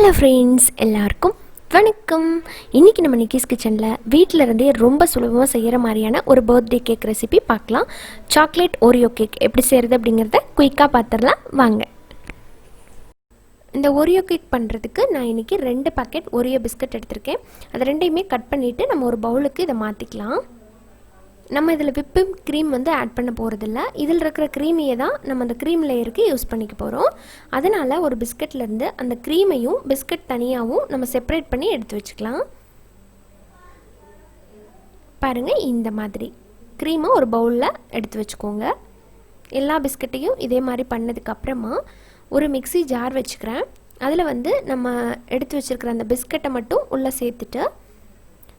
Hello friends, எல்லாருக்கும் வணக்கம். இன்றைக்கி நம்ம நிக்கிஸ் கிச்சனில் வீட்டில் இருந்தே ரொம்ப சுலபமாக செய்கிற மாதிரியான ஒரு பர்த்டே கேக் ரெசிபி பார்க்கலாம். சாக்லேட் ஓரியோ கேக் எப்படி செய்கிறது அப்படிங்கிறத குயிக்காக பார்த்துடலாம் வாங்க. இந்த ஓரியோ கேக் பண்ணுறதுக்கு நான் இன்றைக்கி 2 பாக்கெட் ஓரியோ பிஸ்கட் எடுத்திருக்கேன். அது ரெண்டையுமே கட் பண்ணிவிட்டு நம்ம ஒரு பவுலுக்கு இதை மாற்றிக்கலாம். நம்ம இதில் விப்பிங் க்ரீம் ஆட் பண்ண போகிறதில்ல. இதில் இருக்கிற க்ரீமையை தான் நம்ம அந்த க்ரீம் லேயருக்கு யூஸ் பண்ணிக்க போகிறோம். அதனால் ஒரு பிஸ்கட்லேருந்து அந்த க்ரீமையும் பிஸ்கட் தனியாகவும் நம்ம செப்பரேட் பண்ணி எடுத்து வச்சுக்கலாம். பாருங்கள், இந்த மாதிரி க்ரீமை ஒரு பவுலில் எடுத்து வச்சுக்கோங்க. எல்லா பிஸ்கட்டையும் இதே மாதிரி பண்ணதுக்கப்புறமா ஒரு மிக்ஸி ஜார் வச்சுக்கிறேன். அதில் நம்ம எடுத்து வச்சுருக்கிற அந்த பிஸ்கட்டை மட்டும் உள்ளே சேர்த்துட்டு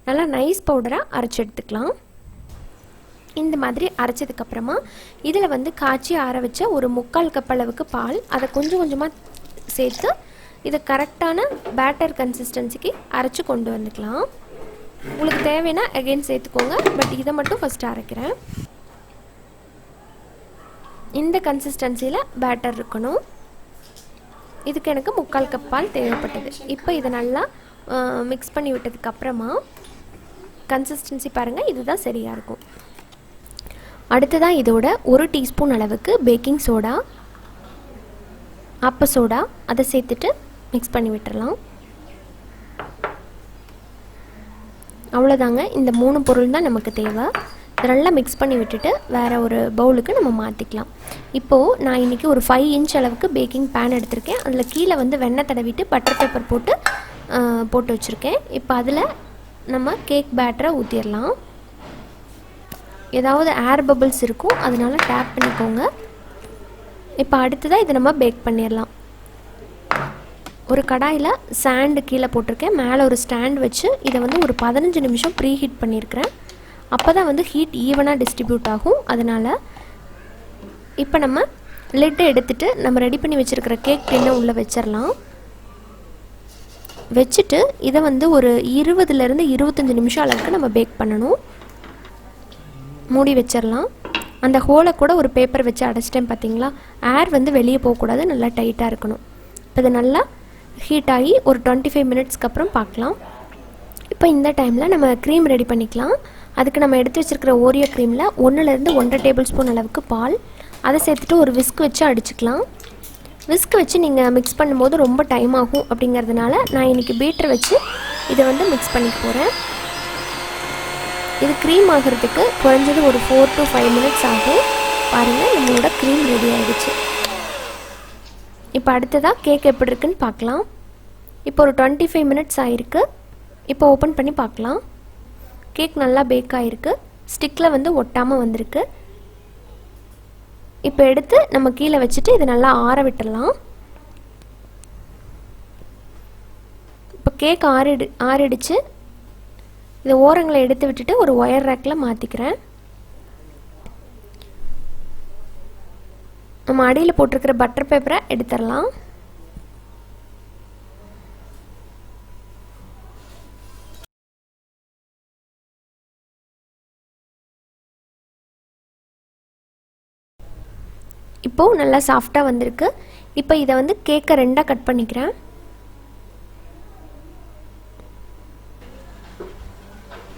நல்லா நைஸ் பவுடராக அரைச்சி எடுத்துக்கலாம். இந்த மாதிரி அரைச்சதுக்கப்புறமா இதில் காய்ச்சி ஆற வச்ச ஒரு 3/4 கப் அளவுக்கு பால், அதை கொஞ்சம் கொஞ்சமாக சேர்த்து இதை கரெக்டான பேட்டர் கன்சிஸ்டன்சிக்கு அரைச்சி கொண்டு வந்துக்கலாம். உங்களுக்கு தேவைன்னா அகெயின் சேர்த்துக்கோங்க, பட் இதை மட்டும் ஃபஸ்ட்டு அரைக்கிறேன். இந்த கன்சிஸ்டன்சியில் பேட்டர் இருக்கணும். இதுக்கு எனக்கு 3/4 கப் பால் தேவைப்பட்டது. இப்போ இதை நல்லா மிக்ஸ் பண்ணி விட்டதுக்கப்புறமா கன்சிஸ்டன்சி பாருங்கள், இதுதான் சரியாக இருக்கும். அடுத்ததாக இதோட 1 டீஸ்பூன் அளவுக்கு பேக்கிங் சோடா, அப்ப சோடா அதை சேர்த்துட்டு மிக்ஸ் பண்ணி விட்டுறலாம். அவ்வளோதாங்க, இந்த 3 பொருள் தான் நமக்கு தேவை. இதெல்லாம் மிக்ஸ் பண்ணி விட்டுட்டு வேறு ஒரு பவுலுக்கு நம்ம மாற்றிக்கலாம். இப்போது நான் இன்றைக்கி ஒரு 5 இன்ச் அளவுக்கு பேக்கிங் பேன் எடுத்திருக்கேன். அதில் கீழே வெண்ணெய் தடவிட்டு பட்டர் பேப்பர் போட்டு வச்சுருக்கேன். இப்போ அதில் நம்ம கேக் பேட்டரை ஊற்றிடலாம். ஏதாவது ஏர் பபிள்ஸ் இருக்கும், அதனால டேப் பண்ணிக்கோங்க. இப்போ அடுத்ததாக இதை நம்ம பேக் பண்ணிடலாம். ஒரு கடாயில் சாண்டு கீழே போட்டிருக்கேன். மேலே ஒரு ஸ்டாண்ட் வச்சு இதை ஒரு 15 நிமிஷம் ப்ரீ ஹீட் பண்ணியிருக்கிறேன். அப்போ தான் ஹீட் ஈவனாக டிஸ்ட்ரிபியூட் ஆகும். அதனால் இப்போ நம்ம லிட்டை எடுத்துகிட்டு நம்ம ரெடி பண்ணி வச்சுருக்கிற கேக் டின்னை உள்ளே வச்சிடலாம். வச்சுட்டு இதை ஒரு 20லேருந்து 25 நிமிஷம் அளவுக்கு நம்ம பேக் பண்ணணும். மூடி வச்சிடலாம். அந்த ஹோலை கூட ஒரு பேப்பர் வச்சு அடைச்சிட்டேன். பார்த்தீங்களா, ஏர் வெளியே போகக்கூடாது, நல்லா டைட்டாக இருக்கணும். இப்போ இது நல்லா ஹீட் ஆகி ஒரு 25 மினிட்ஸ்க்கு அப்புறம் பார்க்கலாம். இப்போ இந்த டைமில் நம்ம க்ரீம் ரெடி பண்ணிக்கலாம். அதுக்கு நம்ம எடுத்து வச்சுருக்கிற ஓரியோ க்ரீமில் 1லேருந்து 1.5 டேபிள் ஸ்பூன் அளவுக்கு பால், அதை சேர்த்துட்டு ஒரு விஸ்க் வச்சு அடிச்சுக்கலாம். விஸ்க் வச்சு நீங்கள் மிக்ஸ் பண்ணும்போது ரொம்ப டைம் ஆகும். அப்படிங்கிறதுனால நான் இன்றைக்கி பீட்டர் வச்சு இதை மிக்ஸ் பண்ணிக்க போகிறேன். இது க்ரீம் ஆகிறதுக்கு குறைஞ்சது ஒரு 4 to 5 மினிட்ஸ் ஆகும். பாருங்கள், நம்மளோட க்ரீம் ரெடி ஆகிடுச்சு. இப்போ அடுத்ததாக கேக் எப்படி இருக்குன்னு பார்க்கலாம். இப்போ ஒரு 25 மினிட்ஸ் ஆகிருக்கு. இப்போ ஓப்பன் பண்ணி பார்க்கலாம். கேக் நல்லா பேக் ஆகிருக்கு. ஸ்டிக்கில் ஒட்டாமல் வந்திருக்கு. இப்போ எடுத்து நம்ம கீழே வச்சுட்டு இதை நல்லா ஆற விட்டுடலாம். இப்போ கேக் ஆறிடுச்சு. இந்த ஓரங்களை எடுத்து விட்டுட்டு ஒரு ஒயர் ரேக்கில் மாற்றிக்கிறேன். நம்ம அடியில் போட்டிருக்கிற பட்டர் பேப்பரை எடுத்துடலாம். இப்போது நல்லா சாஃப்டாக வந்திருக்கு. இப்போ இதை கேக்கை 2ஆக கட் பண்ணிக்கிறேன்.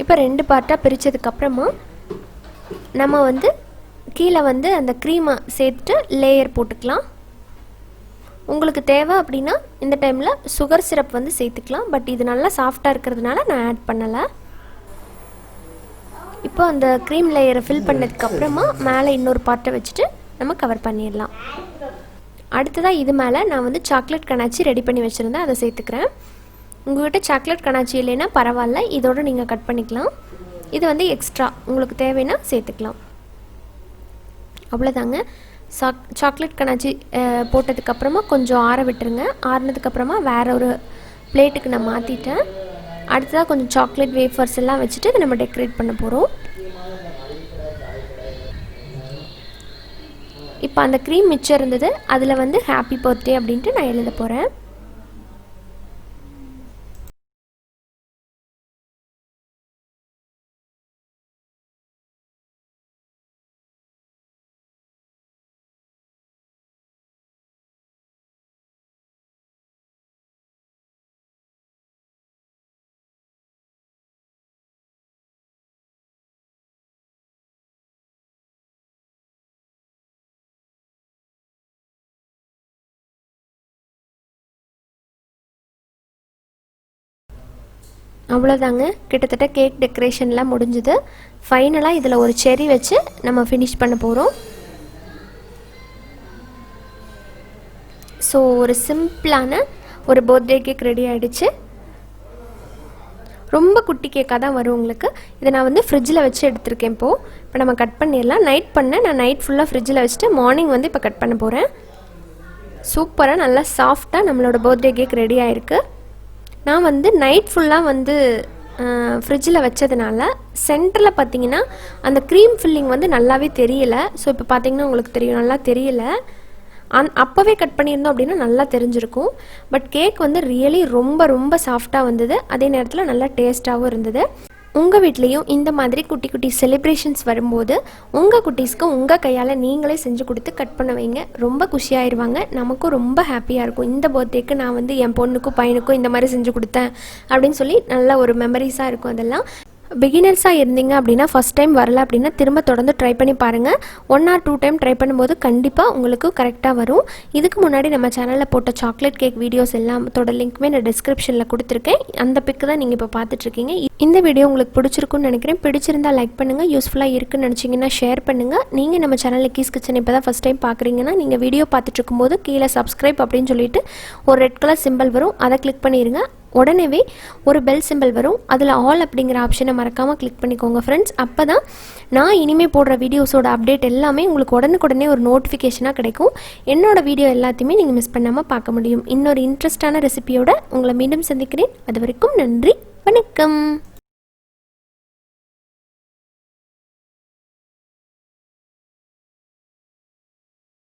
இப்போ 2 பார்ட்டாக பிரித்ததுக்கப்புறமா நம்ம கீழே அந்த க்ரீமை சேர்த்துட்டு லேயர் போட்டுக்கலாம். உங்களுக்கு தேவை அப்படின்னா இந்த டைமில் சுகர் சிரப் சேர்த்துக்கலாம். பட் இது நல்லா சாஃப்டாக இருக்கிறதுனால நான் ஆட் பண்ணலை. இப்போ அந்த க்ரீம் லேயரை ஃபில் பண்ணதுக்கப்புறமா மேலே இன்னொரு பார்ட்டை வச்சுட்டு நம்ம கவர் பண்ணிடலாம். அடுத்ததாக இது மேலே நான் சாக்லேட் கனாச்சி ரெடி பண்ணி வச்சுருந்தேன், அதை சேர்த்துக்கிறேன். உங்கள்கிட்ட சாக்லேட் கனாச்சி இல்லைன்னா பரவாயில்ல, இதோடு நீங்கள் கட் பண்ணிக்கலாம். இது எக்ஸ்ட்ரா உங்களுக்கு தேவைன்னா சேர்த்துக்கலாம். அவ்வளோதாங்க. சாக்லேட் கனாச்சி போட்டதுக்கப்புறமா கொஞ்சம் ஆற விட்டுருங்க. ஆறினதுக்கப்புறமா வேறு ஒரு பிளேட்டுக்கு நான் மாற்றிட்டேன். அடுத்ததாக கொஞ்சம் சாக்லேட் வேஃபர்ஸ் எல்லாம் வச்சுட்டு இதை நம்ம டெக்கரேட் பண்ண போகிறோம். இப்போ அந்த க்ரீம் மிச்சம் இருந்தது, அதில் ஹாப்பி பர்த்டே அப்படின்ட்டு நான் எழுத போகிறேன். அவ்வளோதாங்க, கிட்டத்தட்ட கேக் டெக்கரேஷன்லாம் முடிஞ்சுது. ஃபைனலாக இதில் ஒரு செர்ரி வச்சு நம்ம ஃபினிஷ் பண்ண போகிறோம். ஸோ ஒரு சிம்பிளான ஒரு பர்த்டே கேக் ரெடி ஆகிடுச்சு. ரொம்ப குட்டி கேக்காக தான் வரும் உங்களுக்கு. இதை நான் வந்து ஃப்ரிட்ஜில் வச்சு எடுத்திருக்கேன். இப்போ நம்ம கட் பண்ணிடலாம். நான் நைட் ஃபுல்லாக ஃப்ரிட்ஜில் வச்சுட்டு மார்னிங் வந்து இப்போ கட் பண்ண போகிறேன். சூப்பராக நல்லா சாஃப்டாக நம்மளோட பர்த்டே கேக் ரெடி ஆகிருக்கு. நான் வந்து நைட் ஃபுல்லாக வந்து ஃப்ரிட்ஜில் வச்சதுனால சென்டரில் பார்த்தீங்கன்னா அந்த க்ரீம் ஃபில்லிங் வந்து நல்லாவே தெரியல. ஸோ இப்போ பார்த்தீங்கன்னா உங்களுக்கு தெரியும், நல்லா தெரியல. அப்போவே கட் பண்ணியிருந்தோம் அப்படின்னா நல்லா தெரிஞ்சிருக்கும். பட் கேக் வந்து ரியலி ரொம்ப ரொம்ப சாஃப்டாக வந்தது. அதே நேரத்தில் நல்லா டேஸ்ட்டாகவும் இருந்தது. உங்கள் வீட்லேயும் இந்த மாதிரி குட்டி குட்டி செலிப்ரேஷன்ஸ் வரும்போது உங்கள் குட்டீஸ்க்கு உங்கள் கையால் நீங்களே செஞ்சு கொடுத்து கட் பண்ண வைங்க. ரொம்ப குஷியாயிருவாங்க. நமக்கும் ரொம்ப ஹாப்பியாக இருக்கும். இந்த பர்த்டேக்கு நான் வந்து என் பொண்ணுக்கும் பையனுக்கும் இந்த மாதிரி செஞ்சு கொடுத்தேன் அப்படின்னு சொல்லி நல்ல ஒரு மெமரிஸாக இருக்கும். அதெல்லாம் பிகினர்ஸாக இருந்தீங்க அப்படின்னா, ஃபஸ்ட் டைம் வரல அப்படின்னா திரும்ப தொடர்ந்து ட்ரை பண்ணி பாருங்கள். 1 or 2 டைம் ட்ரை பண்ணும்போது கண்டிப்பாக உங்களுக்கு கரெக்டாக வரும். இதுக்கு முன்னாடி நம்ம சேனலில் போட்ட சாக்லேட் கேக் வீடியோஸ் எல்லாத்தோட லிங்க்குமே நான் டிஸ்கிரிப்ஷனில் கொடுத்துருக்கேன். அந்த பிக்கு தான் நீங்கள் இப்போ பார்த்துட்ருக்கீங்க. இந்த வீடியோ உங்களுக்கு பிடிச்சிருக்குன்னு நினைக்கிறேன். பிடிச்சிருந்தால் லைக் பண்ணுங்கள். யூஸ்ஃபுல்லாக இருக்குன்னு நினச்சிங்கன்னா ஷேர் பண்ணுங்கள். நீங்கள் நம்ம சேனலில் கீஸ் கிச்சன் இப்போ தான் ஃபஸ்ட் டைம் பார்க்குறீங்கன்னா, நீங்கள் வீடியோ பார்த்துட்ருக்கும்போது கீழே சப்ஸ்கிரைப் அப்படின்னு சொல்லிட்டு ஒரு ரெட் கலர் சிம்பிள் வரும், அதை கிளிக் பண்ணிடுங்க. உடனே ஒரு பெல் சிம்பிள் வரும், அதில் ஆல் அப்படிங்கிற ஆப்ஷனை மறக்காமல் கிளிக் பண்ணிக்கோங்க ஃப்ரெண்ட்ஸ். அப்போ தான் நான் இனிமேல் போடுற வீடியோஸோட அப்டேட் எல்லாமே உங்களுக்கு உடனுக்குடனே ஒரு நோட்டிஃபிகேஷனாக கிடைக்கும். என்னோடய வீடியோ எல்லாத்தையுமே நீங்கள் மிஸ் பண்ணாமல் பார்க்க முடியும். இன்னொரு இன்ட்ரெஸ்டான ரெசிபியோட உங்களை மீண்டும் சந்திக்கிறேன். அது வரைக்கும் நன்றி, வணக்கம்.